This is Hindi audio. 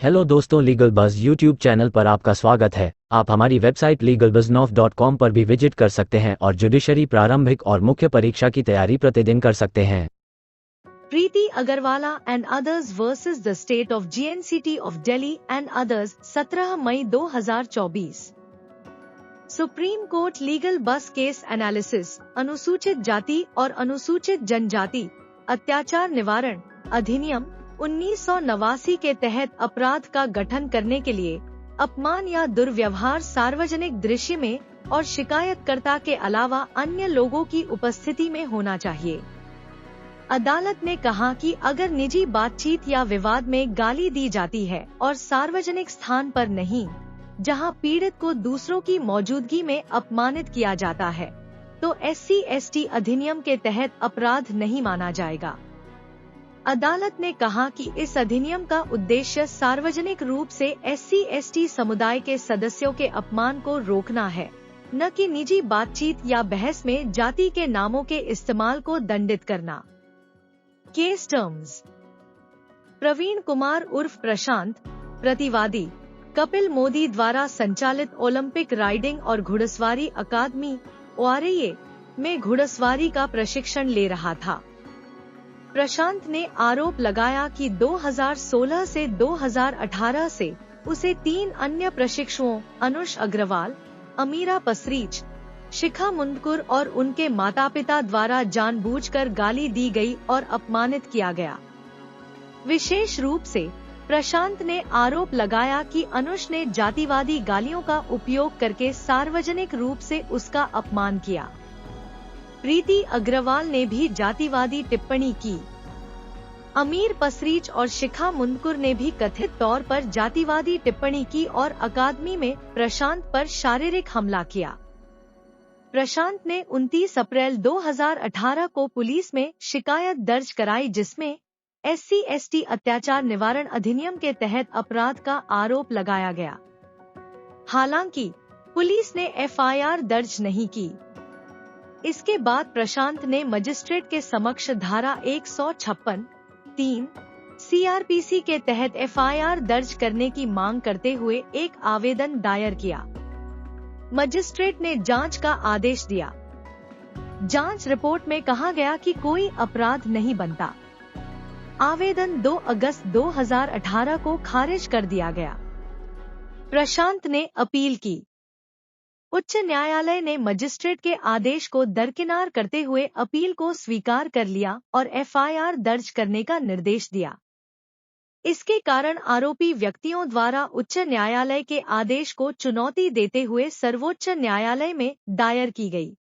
हेलो दोस्तों, लीगल बज़ यूट्यूब चैनल पर आपका स्वागत है। आप हमारी वेबसाइट legalbuzznof.com पर भी विजिट कर सकते हैं और जुडिशरी प्रारंभिक और मुख्य परीक्षा की तैयारी प्रतिदिन कर सकते हैं। Preeti Agarwala and others versus the state of GNCT of Delhi and others 17 मई 2024। सुप्रीम कोर्ट लीगल बस केस एनालिसिस अनुसूचित जाति और अनुसूचित जनजाति अत्याचार निवारण अधिनियम 1989 के तहत अपराध का गठन करने के लिए अपमान या दुर्व्यवहार सार्वजनिक दृश्य में और शिकायतकर्ता के अलावा अन्य लोगों की उपस्थिति में होना चाहिए। अदालत ने कहा कि अगर निजी बातचीत या विवाद में गाली दी जाती है और सार्वजनिक स्थान पर नहीं, जहां पीड़ित को दूसरों की मौजूदगी में अपमानित किया जाता है, तो SC/ST अधिनियम के तहत अपराध नहीं माना जाएगा। अदालत ने कहा कि इस अधिनियम का उद्देश्य सार्वजनिक रूप से SC/ST समुदाय के सदस्यों के अपमान को रोकना है, न कि निजी बातचीत या बहस में जाति के नामों के इस्तेमाल को दंडित करना। केस टर्म्स: प्रवीण कुमार उर्फ प्रशांत, प्रतिवादी, कपिल मोदी द्वारा संचालित ओलंपिक राइडिंग और घुड़सवारी अकादमी ORAA में घुड़सवारी का प्रशिक्षण ले रहा था। प्रशांत ने आरोप लगाया कि 2016 से 2018 से उसे 3 अन्य प्रशिक्षुओं अनुष अग्रवाल, अमीरा पसरीच, शिखा मुंदकुर और उनके माता-पिता द्वारा जानबूझकर गाली दी गई और अपमानित किया गया। विशेष रूप से प्रशांत ने आरोप लगाया कि अनुष ने जातिवादी गालियों का उपयोग करके सार्वजनिक रूप से उसका अपमान किया। प्रीति अग्रवाल ने भी जातिवादी टिप्पणी की। अमीर पसरीच और शिखा मुंदकुर ने भी कथित तौर पर जातिवादी टिप्पणी की और अकादमी में प्रशांत पर शारीरिक हमला किया। प्रशांत ने 29 अप्रैल 2018 को पुलिस में शिकायत दर्ज कराई, जिसमें SC/ST अत्याचार निवारण अधिनियम के तहत अपराध का आरोप लगाया गया। हालांकि पुलिस ने FIR दर्ज नहीं की। इसके बाद प्रशांत ने मजिस्ट्रेट के समक्ष धारा 156(3) CRPC के तहत FIR दर्ज करने की मांग करते हुए एक आवेदन दायर किया। मजिस्ट्रेट ने जांच का आदेश दिया। जांच रिपोर्ट में कहा गया कि कोई अपराध नहीं बनता। आवेदन 2 अगस्त 2018 को खारिज कर दिया गया। प्रशांत ने अपील की। उच्च न्यायालय ने मजिस्ट्रेट के आदेश को दरकिनार करते हुए अपील को स्वीकार कर लिया और FIR दर्ज करने का निर्देश दिया। इसके कारण आरोपी व्यक्तियों द्वारा उच्च न्यायालय के आदेश को चुनौती देते हुए सर्वोच्च न्यायालय में दायर की गई